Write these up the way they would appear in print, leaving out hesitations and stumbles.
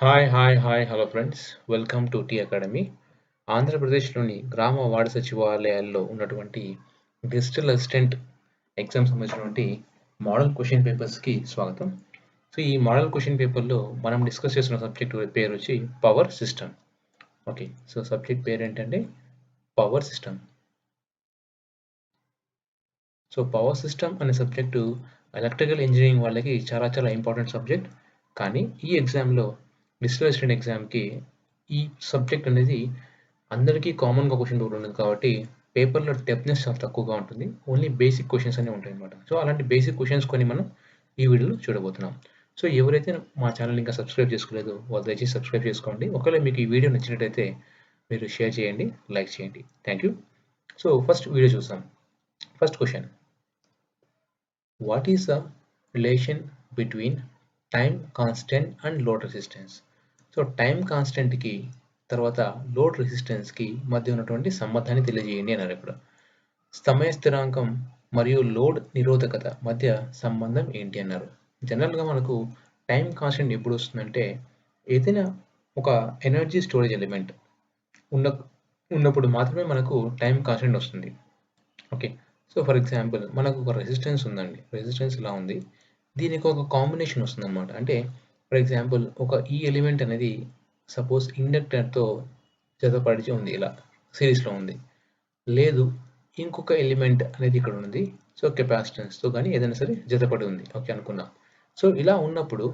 Hi hello friends welcome to T academy. ఆంధ్రప్రదేశ్లోని గ్రామ వార్డు సచివాలయాల్లో ఉన్నటువంటి డిజిటల్ అసిస్టెంట్ ఎగ్జామ్ సంబంధించినటువంటి మోడల్ క్వశ్చన్ పేపర్స్కి స్వాగతం. సో ఈ మోడల్ క్వశ్చన్ పేపర్లో మనం డిస్కస్ చేస్తున్న సబ్జెక్ట్ పేరు వచ్చి power system. Okay, so subject పేరు ఏంటంటే power system. So power system అనే సబ్జెక్టు ఎలక్ట్రికల్ ఇంజనీరింగ్ వాళ్ళకి చాలా ఇంపార్టెంట్ సబ్జెక్ట్. కానీ ఈ ఎగ్జామ్లో డిజిటల్ అసిస్టెంట్ ఎగ్జామ్కి ఈ సబ్జెక్ట్ అనేది అందరికీ కామన్గా క్వశ్చన్ పేపర్ ఉంటుంది కాబట్టి పేపర్లో డెప్త్నెస్ చాలా తక్కువగా ఉంటుంది. ఓన్లీ బేసిక్ క్వశ్చన్స్ అనే ఉంటాయి అన్నమాట. సో అలాంటి బేసిక్ క్వశ్చన్స్ కొన్ని మనం ఈ వీడియోలో చూడబోతున్నాం. సో ఎవరైతే మా ఛానల్ ఇంకా సబ్స్క్రైబ్ చేసుకోలేదో వాళ్ళు దయచేసి సబ్స్క్రైబ్ చేసుకోండి. ఒకవేళ మీకు ఈ వీడియో నచ్చినట్టయితే మీరు షేర్ చేయండి, లైక్ చేయండి. Thank you. So first video చూసాం. First question, what is the relation between time constant and load resistance? So time కాన్స్టెంట్కి తర్వాత లోడ్ రెసిస్టెన్స్కి మధ్య ఉన్నటువంటి సంబంధాన్ని తెలియజేయండి అన్నారు. ఇక్కడ సమయ స్థిరాంకం మరియు లోడ్ నిరోధకత మధ్య సంబంధం ఏంటి అన్నారు. జనరల్గా మనకు టైం కాన్స్టెంట్ ఎప్పుడు వస్తుందంటే ఏదైనా ఒక ఎనర్జీ స్టోరేజ్ ఎలిమెంట్ ఉన్నప్పుడు మాత్రమే మనకు టైం కాన్స్టెంట్ వస్తుంది. ఓకే, సో ఫర్ ఎగ్జాంపుల్ మనకు ఒక రెసిస్టెన్స్ ఉందండి. రెసిస్టెన్స్ ఇలా ఉంది, దీనికి ఒక కాంబినేషన్ వస్తుంది అనమాట. అంటే ఫర్ ఎగ్జాంపుల్ ఒక ఈ ఎలిమెంట్ అనేది సపోజ్ ఇండక్టర్తో జతపడిచి ఉంది, ఇలా సిరీస్లో ఉంది. లేదు ఇంకొక ఎలిమెంట్ అనేది ఇక్కడ ఉంది, సో కెపాసిటెన్స్తో కానీ ఏదైనా సరే జతపడి ఉంది, ఓకే అనుకుందాం. సో ఇలా ఉన్నప్పుడు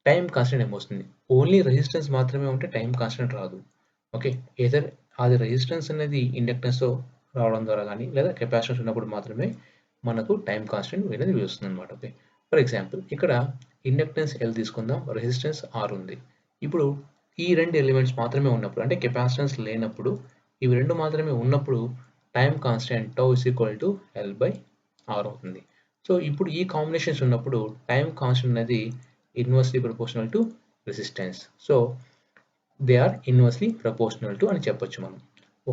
టైం కాన్స్టెంట్ ఏమొస్తుంది? ఓన్లీ రెసిస్టెన్స్ మాత్రమే ఉంటే టైం కాన్స్టెంట్ రాదు. ఓకే, ఏదర్ అది రెసిస్టెన్స్ అనేది ఇండక్టెన్స్తో రావడం ద్వారా కానీ లేదా కెపాసిటెన్స్ ఉన్నప్పుడు మాత్రమే మనకు టైం కాన్స్టెంట్ అనేది వస్తుంది అనమాట. ఓకే, ఫర్ ఎగ్జాంపుల్ ఇక్కడ ఇండక్టెన్స్ ఎల్ తీసుకుందాం, రెసిస్టెన్స్ ఆర్ ఉంది. ఇప్పుడు ఈ రెండు ఎలిమెంట్స్ మాత్రమే ఉన్నప్పుడు, అంటే కెపాసిటెన్స్ లేనప్పుడు, ఇవి రెండు మాత్రమే ఉన్నప్పుడు time constant tau is equal to L by R అవుతుంది. సో ఇప్పుడు ఈ కాంబినేషన్స్ ఉన్నప్పుడు టైం కాన్స్టెంట్ అనేది inversely proportional to resistance. So they are inversely proportional to అని చెప్పొచ్చు మనం.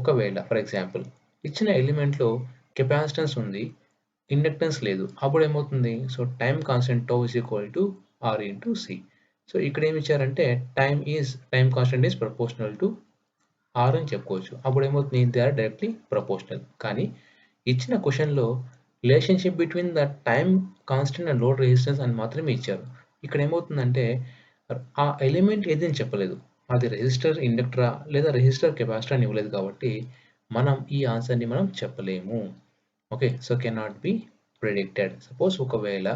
ఒకవేళ ఫర్ ఎగ్జాంపుల్ ఇచ్చిన ఎలిమెంట్లో కెపాసిటెన్స్ ఉంది, ఇండక్టెన్స్ లేదు, అప్పుడు ఏమవుతుంది? So time constant tau is equal to R into C. So ఇక్కడ ఏమి ఇచ్చారంటే time constant is proportional to R అని చెప్పుకోవచ్చు. అప్పుడు ఏమవుతుంది? They are directly proportional. కానీ ఇచ్చిన క్వశ్చన్లో relationship between the time constant and load resistance అని మాత్రమే ఇచ్చారు. ఇక్కడ ఏమవుతుందంటే ఆ ఎలిమెంట్ ఏదని చెప్పలేదు, అది రెసిస్టర్ ఇండక్టరా లేదా రెసిస్టర్ కెపాసిటర్ అని ఇవ్వలేదు కాబట్టి మనం ఈ ఆన్సర్ని మనం చెప్పలేము. Okay, so cannot be predicted. Suppose ఒకవేళ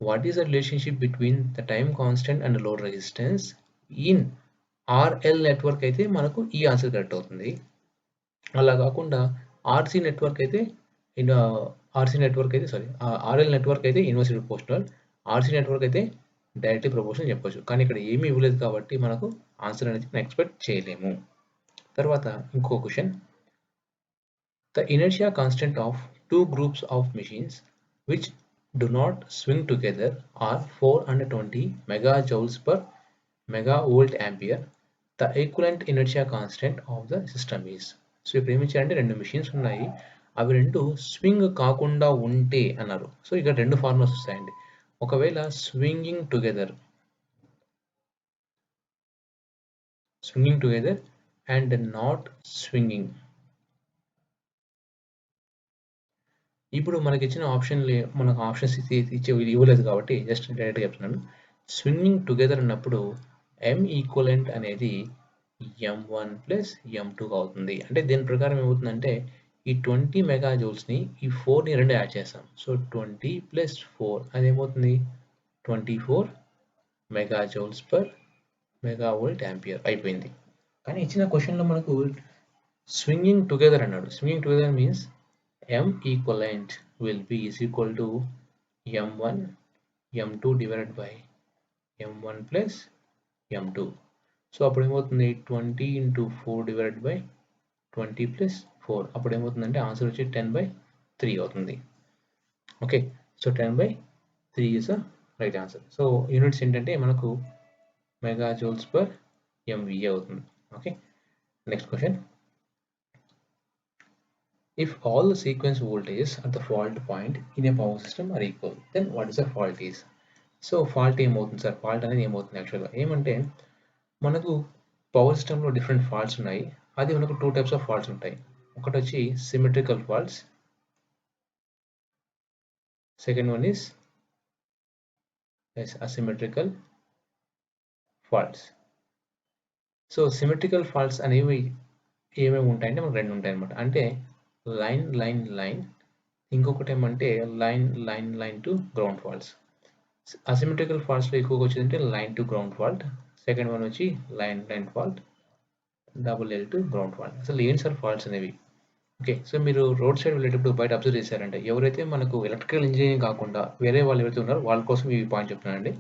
what is the relationship between the time constant and load resistance in RL network అయితే మనకు ఈ ఆన్సర్ కరెక్ట్ అవుతుంది. అలా కాకుండా ఆర్సీ నెట్వర్క్ అయితే ఆర్ఎల్ నెట్వర్క్ అయితే ఇన్వర్స్లీ ప్రపోర్షనల్, ఆర్సీ నెట్వర్క్ అయితే డైరెక్ట్లీ ప్రపోర్షనల్ చెప్పొచ్చు. కానీ ఇక్కడ ఏమీ ఇవ్వలేదు కాబట్టి మనకు ఆన్సర్ అనేది ఎక్స్పెక్ట్ చేయలేము. తర్వాత ఇంకో question, the inertia constant of two groups of machines which do not swing together are 420 megajoules per megavolt ampere. The equivalent inertia constant of the system is. So ఇప్పుడు ఏమి ఇచ్చారంటే రెండు మెషిన్స్ ఉన్నాయి, అవి రెండు స్వింగ్ కాకుండా ఉంటే అన్నారు. సో ఇక్కడ రెండు ఫార్ములాస్ వస్తాయండి. ఒకవేళ swinging together and not swinging. ఇప్పుడు మనకి ఇచ్చిన మనకు ఆప్షన్స్ ఇవ్వలేదు కాబట్టి జస్ట్ డైరెక్ట్గా చెప్తున్నాను. స్వింగింగ్ టుగెదర్ అన్నప్పుడు ఎం ఈక్వలెంట్ అనేది M1 ప్లస్ M2 అవుతుంది. అంటే దీని ప్రకారం ఏమవుతుందంటే ఈ 20 మెగా జూల్స్ని ఈ 4ని రెండు యాడ్ చేస్తాం. సో 20 ప్లస్ 4 అది ఏమవుతుంది? 24 mega joules per mega volt ampere అయిపోయింది. కానీ ఇచ్చిన క్వశ్చన్లో మనకు స్వింగింగ్ టుగెదర్ అన్నాడు. Swinging together means M equivalent will be is equal to M1 M2 divided by M1 plus M2. So అప్పుడు ఏమవుతుంది? 20 into 4 divided by 20 plus 4. అప్పుడు ఏమవుతుందంటే ఆన్సర్ వచ్చి 10/3 అవుతుంది. Okay, so 10/3 is the right answer. So units ఏంటంటే మనకు mega joules per MVA అవుతుంది. Okay, next question, if all the sequence voltages at the fault point in a power system are equal, then what is the fault is? So fault ఏమవుతుంది sir? Fault అనేది ఏమవుతుంది యాక్చువల్గా ఏమంటే మనకు power సిస్టమ్‌లో different faults ఉన్నాయి. అది మనకు 2 టైప్స్ ఆఫ్ ఫాల్ట్స్ ఉంటాయి. ఒకటొచ్చి symmetrical faults. Second one is asymmetrical faults. So symmetrical faults అనేవి ఏమేమి ఉంటాయంటే మనకు 2 ఉంటాయన్నమాట. అంటే లైన్ ఇంకొకటి ఏమంటే line to ground faults. Asymmetrical ఫాల్ట్స్‌లో ఎక్కువగా వచ్చేదంటే line to ground fault. Second one వచ్చి line fault, double L to ground fault. అసలు ఏంటి సార్ ఫాల్ట్స్ అనేవి? ఓకే. సో మీరు రోడ్ సైడ్ వెళ్ళేటప్పుడు బయట అబ్జర్వ్ చేశారంటే ఎవరైతే మనకు ఎలక్ట్రికల్ ఇంజినీరింగ్ కాకుండా వేరే వాళ్ళు ఎవరైతే ఉన్నారో వాళ్ళ కోసం ఈ పాయింట్ చెప్తున్నానండి.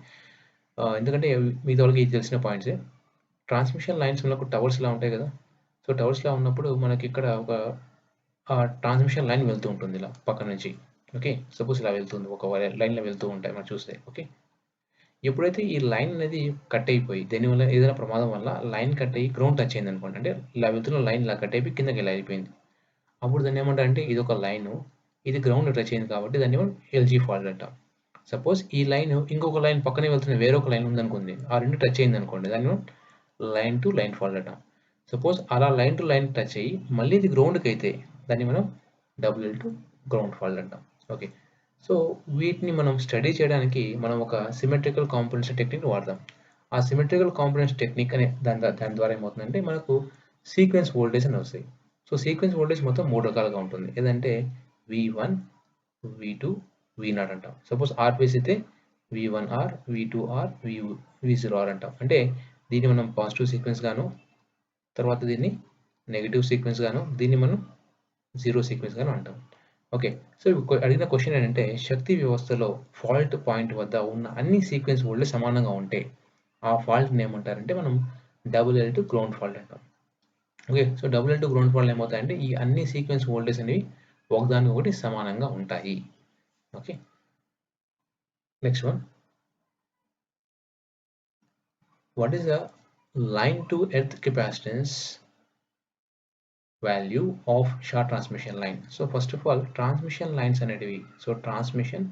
ఎందుకంటే మిగతా వాళ్ళకి ఇది తెలిసిన పాయింట్సే. ట్రాన్స్మిషన్ లైన్స్ మనకు టవర్స్‌లా ఉంటాయి కదా! సో టవర్స్‌లా ఉన్నప్పుడు మనకి ఇక్కడ ఒక ట్రాన్స్మిషన్ లైన్ వెళ్తూ ఉంటుంది ఇలా పక్క నుంచి. ఓకే. సపోజ్ ఇలా వెళ్తుంది. ఒక లైన్‌లో వెళ్తూ ఉంటాయి మనం చూస్తే. ఓకే. ఎప్పుడైతే ఈ లైన్ అనేది కట్ అయిపోయి దేనివల్ల ఏదైనా ప్రమాదం వల్ల లైన్ కట్ అయ్యి గ్రౌండ్ టచ్ అయిందనుకోండి. అంటే ఇలా వెళ్తున్న లైన్ ఇలా కట్ అయిపోయి కిందకి ఇలా వెళ్ళిపోయింది. అప్పుడు దాన్ని ఏమంటారంటే ఇది ఒక లైను. ఇది గ్రౌండ్ టచ్ అయింది కాబట్టి దాన్ని ఎల్‌జీ ఫాల్ట్ అంటాం. సపోజ్ ఈ లైన్ ఇంకొక లైన్ పక్కనే వెళ్తున్న వేరొక లైన్ ఉందనుకోండి. ఆ 2 టచ్ అయిందనుకోండి. దాన్ని లైన్ టు లైన్ ఫాల్ట్ అంటాం. సపోజ్ అలా లైన్ టు లైన్ టచ్ అయ్యి మళ్ళీ ఇది గ్రౌండ్‌కైతే దాన్ని మనం double L to ground fault అంటాం. ఓకే. సో వీటిని మనం స్టడీ చేయడానికి మనం ఒక సిమెట్రికల్ కాంపోనెంట్స్ టెక్నిక్‌ని వాడతాం. ఆ సిమెట్రికల్ కాంపోనెంట్స్ టెక్నిక్ అనే దాని ద్వారా ఏమవుతుందంటే మనకు సీక్వెన్స్ వోల్టేజ్ అని వస్తాయి. సో సీక్వెన్స్ వోల్టేజ్ మొత్తం 3 రకాలుగా ఉంటుంది. ఏదంటే V1, V2, V0 అంటాం. సపోజ్ ఆర్ బేస్ అయితే V1R, V2R, V0R అంటాం. అంటే దీన్ని మనం పాజిటివ్ సీక్వెన్స్ గాను, తర్వాత దీన్ని నెగెటివ్ సీక్వెన్స్ గాను, దీన్ని మనం జీరో సీక్వెన్స్ గాను అంటాం. ఓకే. సో అడిగిన క్వశ్చన్ ఏంటంటే శక్తి వ్యవస్థలో ఫాల్ట్ పాయింట్ వద్ద ఉన్న అన్ని సీక్వెన్స్ వోల్టేజ్ సమానంగా ఉంటే ఆ ఫాల్ట్‌ని ఏమంటారంటే మనం double L to ground fault అంటాం. Okay. So double L to ground fault ఏమవుతాయంటే ఈ అన్ని సీక్వెన్స్ వోల్టేజ్ అనేవి ఒకదానికొకటి సమానంగా ఉంటాయి. Okay. Next one. What is the line to earth capacitance value of short transmission line? So first of all, transmission lines అనేటివి. So transmission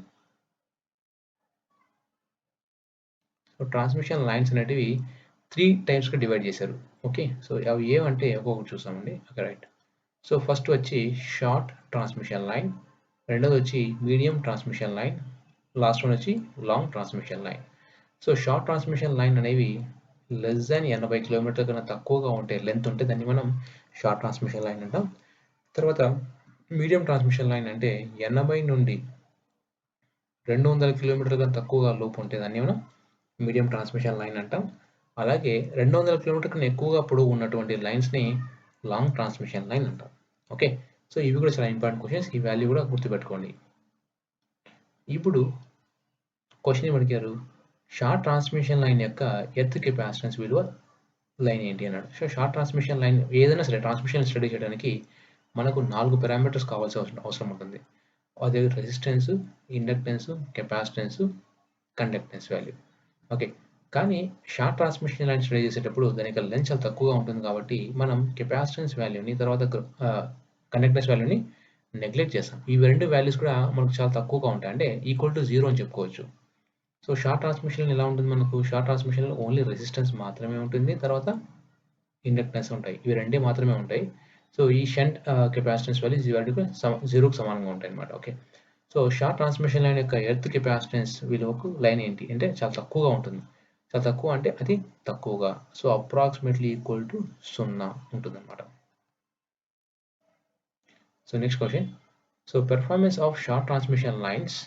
lines అనేటివి 3 types గా డివైడ్ చేశారు. ఓకే. సో అవి ఏమంటే ఒక్కొక్కటి చూసామండి. Okay right. సో ఫస్ట్ వచ్చి short transmission line, రెండోది వచ్చి medium transmission line, last one వచ్చి long transmission line. So short transmission line అనేవి లెస్ దాన్ 80 కిలోమీటర్ల కన్నా తక్కువగా ఉంటే లెంత్ ఉంటే దాన్ని మనం షార్ట్ ట్రాన్స్మిషన్ లైన్ అంటాం. తర్వాత మీడియం ట్రాన్స్మిషన్ లైన్ అంటే 80 నుండి 200 కిలోమీటర్ల కన్నా తక్కువగా లోపు ఉంటే దాన్ని మనం మీడియం ట్రాన్స్మిషన్ లైన్ అంటాం. అలాగే 200 కిలోమీటర్ల కన్నా ఎక్కువగా పొడవు ఉన్నటువంటి లైన్స్‌ని లాంగ్ ట్రాన్స్మిషన్ లైన్ అంటాం. ఓకే. సో ఇవి కూడా చాలా ఇంపార్టెంట్ క్వశ్చన్స్. ఈ వాల్యూ కూడా గుర్తుపెట్టుకోండి. ఇప్పుడు క్వశ్చన్ ఏమడిగారు? షార్ట్ ట్రాన్స్మిషన్ లైన్ యొక్క ఎర్త్ కెపాసిటెన్స్ విలువ లైన్ ఏంటి అన్నాడు. సో షార్ట్ ట్రాన్స్మిషన్ లైన్ ఏదైనా సరే ట్రాన్స్మిషన్ స్టడీ చేయడానికి మనకు 4 పారామీటర్స్ కావాల్సిన అవసరం ఉంటుంది. అదే resistance, inductance, capacitance, conductance value. Okay. కానీ షార్ట్ ట్రాన్స్మిషన్ లైన్ స్టడీ చేసేటప్పుడు దాని యొక్క లెంత్ చాలా తక్కువగా ఉంటుంది కాబట్టి మనం కెపాసిటెన్స్ వాల్యూని తర్వాత కండక్టెన్స్ వాల్యూని నెగ్లెక్ట్ చేస్తాం. ఇవి 2 వాల్యూస్ కూడా మనకు చాలా తక్కువగా ఉంటాయి. అంటే ఈక్వల్ టు 0 అని చెప్పుకోవచ్చు. సో షార్ట్ ట్రాన్స్మిషన్ ఎలా ఉంటుంది మనకు? షార్ట్ ట్రాన్స్మిషన్‌లో ఓన్లీ రెసిస్టెన్స్ మాత్రమే ఉంటుంది. తర్వాత ఇండక్టెన్స్ ఉంటాయి. ఇవి రెండే మాత్రమే ఉంటాయి. సో ఈ షంట్ కెపాసిటెన్స్ వాల్యూ 0కి సమానంగా ఉంటాయన్నమాట. Okay. So short transmission line యొక్క ఎర్త్ కెపాసిటెన్స్ విలువకు లైన్ ఏంటి అంటే చాలా తక్కువగా ఉంటుంది. చాలా తక్కువ అంటే అతి తక్కువగా. సో అప్రాక్సిమేట్లీ ఈక్వల్ టు 0 ఉంటుందన్నమాట. So next question. So performance of short transmission lines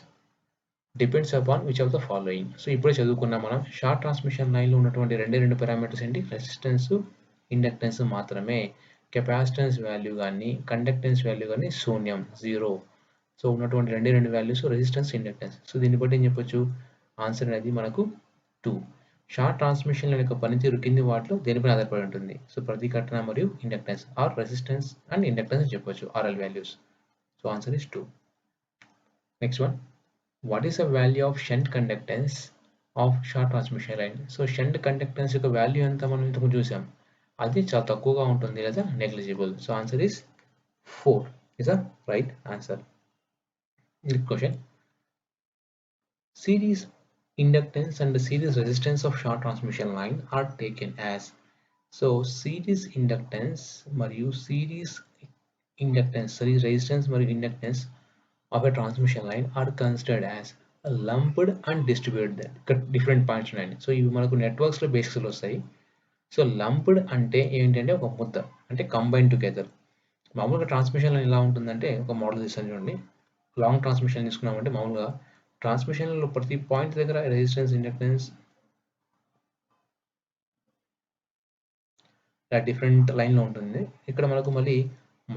depends upon which of the following. So ఇప్పుడే చదువుకున్నాం మనం. షార్ట్ ట్రాన్స్మిషన్ లైన్‌లో ఉన్నటువంటి రెండు పారామీటర్స్ ఏంటి? రెసిస్టెన్స్, ఇండక్టెన్స్ మాత్రమే. కెపాసిటెన్స్ వాల్యూ గాని, కండక్టెన్స్ వాల్యూ గాని శూన్యం, 0. సో ఉన్నటువంటి రెండు వాల్యూస్ రెసిస్టెన్స్, ఇండక్టెన్స్. సో దీన్ని బట్టి ఏం చెప్పొచ్చు? ఆన్సర్ అనేది మనకు 2. షార్ట్ ట్రాన్స్మిషన్ లైన్ యొక్క పనితీరు కింది వాటిలో దేనిపైన ఆధారపడి ఉంటుంది? సో ప్రతిఘటన మరియు inductance or resistance and inductance అని చెప్పొచ్చు. RL values. So answer is 2. Next one. What is the value of shunt conductance of short transmission line? So shunt conductance యొక్క వాల్యూ ఎంత మనం ఇంతకు చూసాం. అది చాలా తక్కువగా ఉంటుంది లేదా negligible. So answer is 4 is the right answer. Next question. Series inductance and the series resistance of short transmission line are taken as. So series inductance మరియు series resistance మరియు inductance of a transmission line are considered as lumped and distributed. ఇక్కడ different points ఉన్నాయండి. So ఇవి మనకు నెట్వర్క్స్లో బేసిక్స్లో వస్తాయి. So lumped అంటే ఏంటంటే ఒక ముద్ద, అంటే కంబైన్ టుగెదర్. మామూలుగా ట్రాన్స్మిషన్ లైన్ ఎలా ఉంటుందంటే, ఒక మోడల్ తీస్తాను చూడండి. లాంగ్ ట్రాన్స్మిషన్ తీసుకున్నామంటే మామూలుగా ట్రాన్స్మిషన్లో ప్రతి పాయింట్ దగ్గర రెసిస్టెన్స్, ఇండక్టెన్స్ ఇలా డిఫరెంట్ లైన్లో ఉంటుంది. ఇక్కడ మనకు మళ్ళీ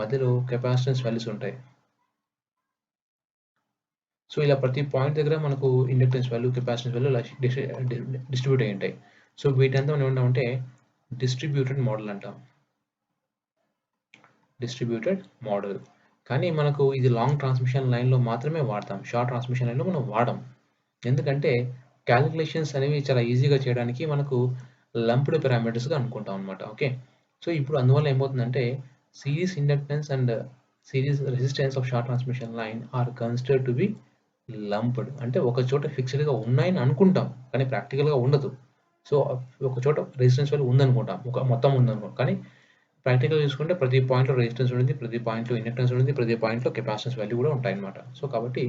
మధ్యలో కెపాసిటెన్స్ వాల్యూస్ ఉంటాయి. సో ఇలా ప్రతి పాయింట్ దగ్గర మనకు ఇండక్టెన్స్ వాల్యూ, కెపాసిటెన్స్ వాల్యూ ఇలా డిస్ట్రిబ్యూట్ అయి ఉంటాయి. సో వీటంతా మనం ఏమంటామంటే డిస్ట్రిబ్యూటెడ్ మోడల్ అంటాం. Distributed model. కానీ మనకు ఇది లాంగ్ ట్రాన్స్మిషన్ లైన్లో మాత్రమే వాడతాం. షార్ట్ ట్రాన్స్మిషన్ లైన్లో మనం వాడం. ఎందుకంటే క్యాలిక్యులేషన్స్ అనేవి చాలా ఈజీగా చేయడానికి మనకు లంప్డ్ పారామీటర్స్గా అనుకుంటాం అనమాట. ఓకే, సో ఇప్పుడు అందువల్ల ఏమవుతుందంటే series inductance and series resistance of short transmission line are considered to be lumped. అంటే ఒక చోట ఫిక్స్డ్గా ఉన్నాయని అనుకుంటాం, కానీ ప్రాక్టికల్గా ఉండదు. సో ఒక చోట రెసిస్టెన్స్ వాల్యూ ఉందనుకుంటాం, ఒక మొత్తం ఉందనుకుంటాం, కానీ ప్రాక్టికల్ చూసుకుంటే ప్రతి పాయింట్లో రెసిస్టెన్స్ ఉంటుంది, ప్రతి పాయింట్లో ఇండక్టెన్స్ ఉంటుంది, ప్రతి పాయింట్లో కెపాసిటెన్స్ వాల్యూ కూడా ఉంటాయి అన్నమాట. సో కాబట్టి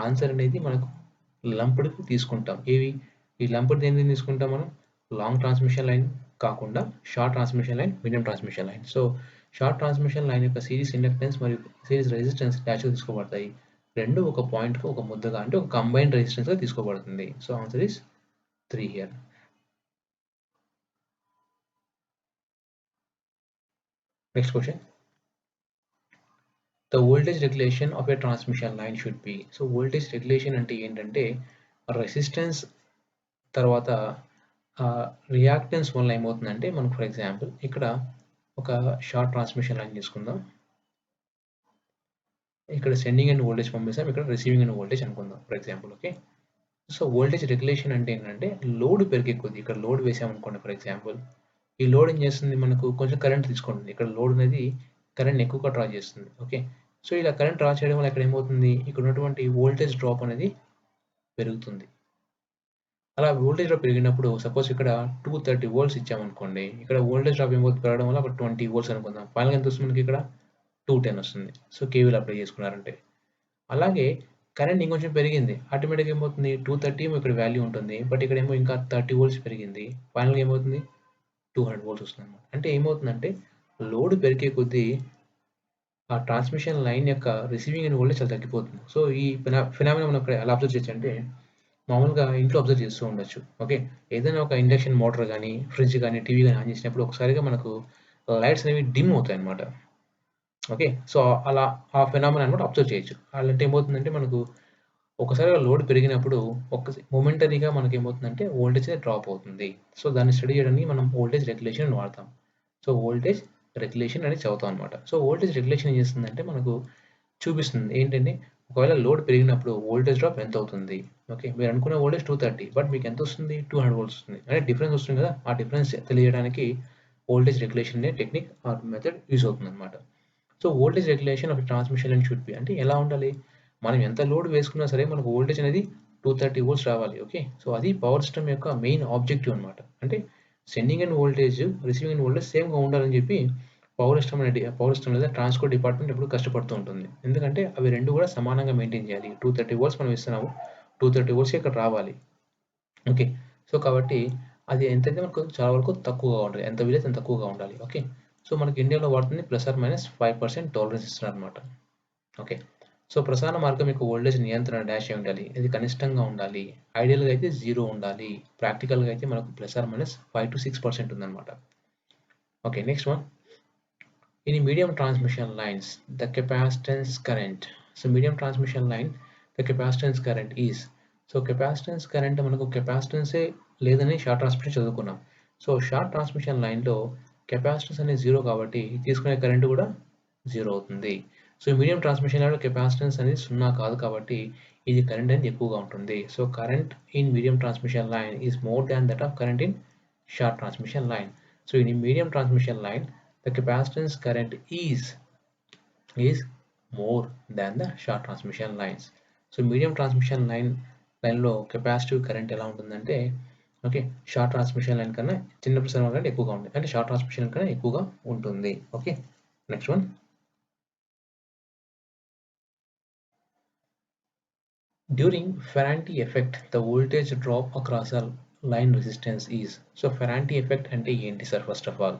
ఆన్సర్ అనేది మనకు లంప్డ్కి తీసుకుంటాం. ఈ లంప్డ్ దేని తీసుకుంటాం మనం? లాంగ్ ట్రాన్స్మిషన్ లైన్ కాకుండా short transmission line, medium transmission line. So short transmission line యొక్క సిరీస్ ఇండక్టెన్స్ మరియు సిరీస్ రెసిస్టెన్స్ డాష్గా తీసుకోబడతాయి. రెండు ఒక పాయింట్కి ఒక ముద్దగా, అంటే ఒక కంబైన్డ్ రెసిస్టెన్స్గా తీసుకోబడుతుంది. So answer is 3 here. Next question. The voltage regulation of a transmission line should be. So voltage regulation అంటే ఏంటంటే రెసిస్టెన్స్ తర్వాత రియాక్టెన్స్ వల్ల ఏమవుతుందంటే మనకు ఫర్ ఎగ్జాంపుల్ ఇక్కడ ఒక షార్ట్ ట్రాన్స్మిషన్ లైన్ తీసుకుందాం. ఇక్కడ సెండింగ్ అండ్ వోల్టేజ్ పంపిస్తాం, ఇక్కడ రిసీవింగ్ అండ్ వోల్టేజ్ అనుకుందాం for example. Okay, so voltage regulation అంటే ఏంటంటే లోడ్ పెరిగే కొద్ది, ఇక్కడ లోడ్ వేసామనుకోండి ఫర్ ఎగ్జాంపుల్, ఈ లోడ్ ఏం చేస్తుంది, మనకు కొంచెం కరెంట్ తీసుకుంటుంది. ఇక్కడ లోడ్ అనేది కరెంట్ ఎక్కువగా డ్రా చేస్తుంది. ఓకే, సో ఇలా కరెంట్ డ్రా చేయడం వల్ల ఇక్కడ ఏమవుతుంది, ఇక్కడ ఉన్నటువంటి వోల్టేజ్ డ్రాప్ అనేది పెరుగుతుంది. అలా వోల్టేజ్ డ్రాప్ పెరిగినప్పుడు సపోజ్ ఇక్కడ 230 వోల్ట్స్ ఇచ్చామనుకోండి, ఇక్కడ వోల్టేజ్ డ్రాప్ ఏమవుతుంది, పెరగడం వల్ల ఒక 20 వోల్ట్స్ అనుకుందాం. ఫైనల్గా ఎంత వస్తుంది మనకి, ఇక్కడ 210 వస్తుంది. సో కేవీఎల్ అప్లై చేసుకున్నారంటే. అలాగే కరెంట్ ఇంకొంచెం పెరిగింది, ఆటోమేటిక్గా ఏమవుతుంది, 230 ఏమో ఇక్కడ వాల్యూ ఉంటుంది, బట్ ఇక్కడ ఏమో ఇంకా 30 వోల్ట్స్ పెరిగింది, ఫైనల్గా ఏమవుతుంది 200 వోల్ట్స్ వస్తుంది అనమాట. అంటే ఏమవుతుందంటే లోడ్ పెరిగే కొద్దీ ఆ ట్రాన్స్మిషన్ లైన్ యొక్క రిసీవింగ్ అండ్ వోల్టేజ్ చాలా తగ్గిపోతుంది. సో ఈ ఫినామినా మనం ఇక్కడ ఎలా అబ్జర్వ్ చేయొచ్చు అంటే, మామూలుగా ఇంట్లో అబ్జర్వ్ చేస్తూ ఉండొచ్చు. ఓకే, ఏదైనా ఒక ఇండక్షన్ మోటార్ కానీ, ఫ్రిడ్జ్ కానీ, టీవీ కానీ ఆన్ చేసినప్పుడు ఒకసారిగా మనకు లైట్స్ అనేవి డిమ్ అవుతాయి అనమాట. ఓకే, సో అలా ఆ ఫినామినా అనమాట అబ్జర్వ్ చేయొచ్చు. అలాంటి ఏమవుతుందంటే మనకు ఒకసారిగా లోడ్ పెరిగినప్పుడు మొమెంటరీగా మనకి ఏమవుతుందంటే వోల్టేజ్ డ్రాప్ అవుతుంది. సో దాన్ని స్టడీ చేయడానికి మనం వోల్టేజ్ రెగ్యులేషన్ వాడతాం. సో వోల్టేజ్ రెగ్యులేషన్ అనేది చదువుతాం అనమాట. సో వోల్టేజ్ రెగ్యులేషన్ ఏం చేస్తుందంటే మనకు చూపిస్తుంది ఏంటంటే, ఒకవేళ లోడ్ పెరిగినప్పుడు వోల్టేజ్ డ్రాప్ ఎంత అవుతుంది. ఓకే, మీరు అనుకున్న వోల్టేజ్ 230, బట్ మీకు ఎంత వస్తుంది, 200 వోల్ట్స్ వస్తుంది. అంటే డిఫరెన్స్ వస్తుంది కదా, ఆ డిఫరెన్స్ తెలియడానికి వోల్టేజ్ రెగ్యులేషన్ అనే టెక్నిక్ ఆర్ మెథడ్ యూజ్ అవుతుంది అనమాట. So voltage regulation of transmission line should be, అంటే ఎలా ఉండాలి, మనం ఎంత లోడ్ వేసుకున్నా సరే మనకు వోల్టేజ్ అనేది 230 వోల్ట్స్ రావాలి. ఓకే, సో అది పవర్ సిస్టమ్ యొక్క మెయిన్ ఆబ్జెక్టివ్ అనమాట. అంటే sending end voltage, receiving end voltage సేమ్గా ఉండాలని చెప్పి పవర్ సిస్టమ్ లేదా ట్రాన్స్పోర్ట్ డిపార్ట్మెంట్ ఎప్పుడు కష్టపడుతూ ఉంటుంది. ఎందుకంటే అవి రెండు కూడా సమానంగా మెయింటైన్ చేయాలి. 230 వోల్ట్స్ మనం ఇస్తున్నాము, 230 వోల్ట్స్ ఇక్కడ రావాలి. ఓకే, సో కాబట్టి అది ఎంతైతే మనకు చాలా వరకు తక్కువగా ఉండాలి, ఎంత వీలైతే అంత తక్కువగా ఉండాలి. ఓకే, సో మనకి ఇండియాలో వాడుతుంది ±5% టాలరెన్స్ ఇస్తున్నారు అనమాట. ఓకే, సో ప్రసార మార్గం యొక్క వోల్టేజ్ నియంత్రణ డాష్ అయి ఉండాలి, ఇది కనిష్టంగా ఉండాలి. ఐడియల్గా అయితే 0 ఉండాలి, ప్రాక్టికల్గా అయితే మనకు ±5 to 6% ఉందన్నమాట. Okay, next one. In medium transmission lines, the capacitance current. So medium transmission line, the capacitance current is. So capacitance current మనకు capacitance లేదని షార్ట్ ట్రాన్స్మిషన్ చదువుకున్నాం. సో షార్ట్ ట్రాన్స్మిషన్ లైన్లో కెపాసిటెన్స్ అనేది 0 కాబట్టి తీసుకునే కరెంట్ కూడా 0 అవుతుంది. సో మీడియం ట్రాన్స్మిషన్ లైన్లో కెపాసిటెన్స్ అనేది 0 కాదు కాబట్టి ఇది కరెంట్ అనేది ఎక్కువగా ఉంటుంది. So current in medium transmission line is more than that of current in short transmission line. So in medium transmission line the capacitance current is more than the short transmission lines. So medium transmission line లైన్లో capacitive current ఎలా ఉంటుందంటే okay, short transmission line కన్నా చిన్న ప్రసారం కంటే ఎక్కువగా ఉంటుంది, అంటే షార్ట్ ట్రాన్స్మిషన్ కన్నా ఎక్కువగా ఉంటుంది. Okay, next one. During Ferranti effect the voltage drop across a line resistance is. So Ferranti effect అంటే ఏంటి సార్? ఫస్ట్ ఆఫ్ ఆల్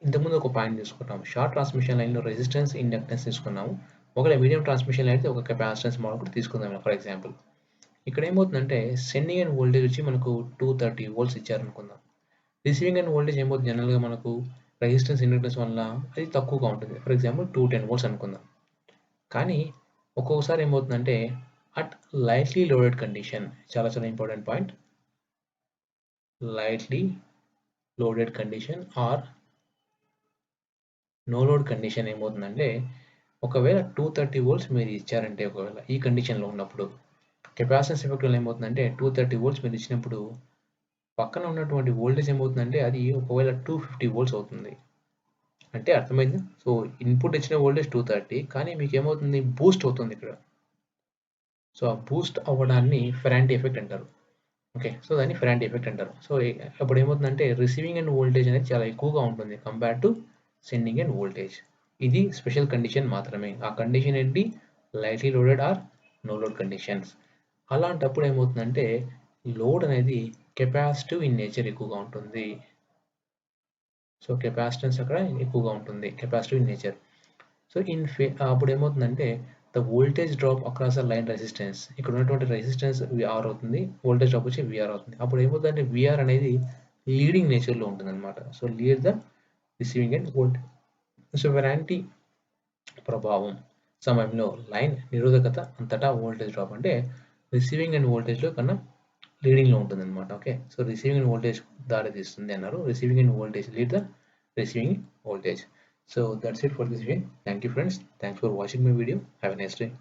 ఇంతకుముందు ఒక పాయింట్ తీసుకుంటాం, షార్ట్ ట్రాన్స్మిషన్ లైన్లో రెసిస్టెన్స్ ఇండక్టెన్స్ తీసుకున్నాము. ఒకవేళ మీడియం ట్రాన్స్మిషన్ లైన్ అయితే ఒక కెపాసిటెన్స్ మోడల్ కూడా తీసుకుందాం ఫర్ ఎగ్జాంపుల్. ఇక్కడ ఏమవుతుందంటే సెండింగ్ ఎండ్ వోల్టేజ్ వచ్చి మనకు 230 వోల్ట్స్ ఇచ్చారనుకుందాం. రిసీవింగ్ ఎండ్ వోల్టేజ్ ఏమవుతుంది, జనరల్గా మనకు రెసిస్టెన్స్ ఇండక్టెన్స్ వల్ల అది తక్కువగా ఉంటుంది, ఫర్ ఎగ్జాంపుల్ 210 వోల్ట్స్ అనుకుందాం. కానీ ఒక్కొక్కసారి ఏమవుతుందంటే అట్ లైట్లీ లోడెడ్ కండిషన్, చాలా చాలా important point, lightly loaded condition or no load condition ఏమవుతుందంటే ఒకవేళ 230 వోల్ట్స్ మీరు ఇచ్చారంటే, ఒకవేళ ఈ కండిషన్లో ఉన్నప్పుడు కెపాసిటెన్స్ ఎఫెక్ట్ వల్ల ఏమవుతుందంటే 230 వోల్ట్స్ మీరు ఇచ్చినప్పుడు పక్కన ఉన్నటువంటి వోల్టేజ్ ఏమవుతుందంటే అది ఒకవేళ 250 వోల్ట్స్ అవుతుంది. అంటే అర్థమైంది. సో ఇన్పుట్ ఇచ్చిన వోల్టేజ్ 230, కానీ మీకు ఏమవుతుంది, బూస్ట్ అవుతుంది ఇక్కడ. సో ఆ బూస్ట్ అవ్వడాన్ని ఫెరాంటీ ఎఫెక్ట్ అంటారు. ఓకే, సో దాన్ని ఫెరాంటీ ఎఫెక్ట్ అంటారు. సో అప్పుడు ఏమవుతుందంటే రిసీవింగ్ ఎండ్ వోల్టేజ్ అనేది చాలా ఎక్కువగా ఉంటుంది compare to sending end voltage. ఇది స్పెషల్ కండిషన్ మాత్రమే. ఆ కండిషన్ ఏంటి? Lightly loaded or no load conditions. అలాంటప్పుడు ఏమవుతుందంటే లోడ్ అనేది కెపాసిటివ్ ఇన్ నేచర్ ఎక్కువగా ఉంటుంది. సో కెపాసిటెన్స్ అక్కడ ఎక్కువగా ఉంటుంది, కెపాసిటివ్ ఇన్ నేచర్. సో అప్పుడు ఏమవుతుందంటే the voltage drop across the line resistance, ఇక్కడ ఉన్నటువంటి రెసిస్టెన్స్ విఆర్ అవుతుంది, వోల్టేజ్ డ్రాప్ వచ్చి విఆర్ అవుతుంది. అప్పుడు ఏమవుతుందంటే విఆర్ అనేది లీడింగ్ నేచర్లో ఉంటుంది అనమాట. So lead the receiving end voltage. So Ferranti ప్రభావం సమయంలో లైన్ నిరోధకత అంతటా వోల్టేజ్ డ్రాప్ అంటే రిసీవింగ్ అండ్ వోల్టేజ్లో కన్నా లీడింగ్లో ఉంటుంది అనమాట. Okay, so receiving end voltage దారి తీస్తుంది అన్నారు. Receiving end voltage lead the receiving voltage. So that's it for this video. Thank you friends. Thanks for watching my video. Have a nice day.